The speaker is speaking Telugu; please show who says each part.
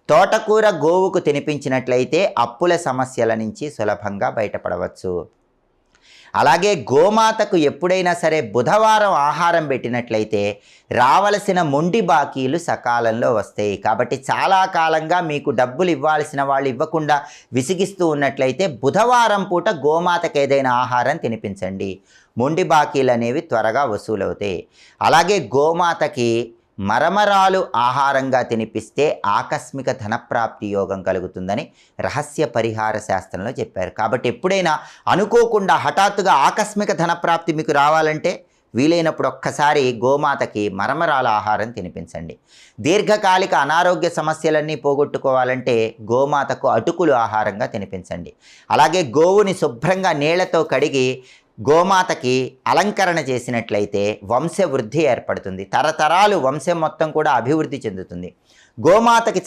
Speaker 1: తోటకూర గోవుకు తినిపించినట్లయితే అప్పుల సమస్యల నుంచి సులభంగా బయటపడవచ్చు. అలాగే గోమాతకు ఎప్పుడైనా సరే బుధవారం ఆహారం పెట్టినట్లయితే రావలసిన మొండి బాకీలు సకాలంలో వస్తాయి. కాబట్టి చాలా కాలంగా మీకు డబ్బులు ఇవ్వాల్సిన వాళ్ళు ఇవ్వకుండా విసిగిస్తూ ఉన్నట్లయితే బుధవారం పూట గోమాతకు ఏదైనా ఆహారం తినిపించండి. మొండి బాకీలు అనేవి త్వరగా వసూలవుతాయి. అలాగే గోమాతకి మరమరాలు ఆహారంగా తినిపిస్తే ఆకస్మిక ధనప్రాప్తి యోగం కలుగుతుందని రహస్య పరిహార శాస్త్రంలో చెప్పారు. కాబట్టి ఎప్పుడైనా అనుకోకుండా హఠాత్తుగా ఆకస్మిక ధనప్రాప్తి మీకు రావాలంటే వీలైనప్పుడు ఒక్కసారి గోమాతకి మరమరాల ఆహారం తినిపించండి. దీర్ఘకాలిక అనారోగ్య సమస్యలన్నీ పోగొట్టుకోవాలంటే గోమాతకు అటుకులు ఆహారంగా తినిపించండి. అలాగే గోవుని శుభ్రంగా నీళ్లతో కడిగి గోమాతకి అలంకరణ చేసినట్లయితే వంశవృద్ధి ఏర్పడుతుంది. తరతరాలు వంశం మొత్తం కూడా అభివృద్ధి చెందుతుంది. గోమాతకి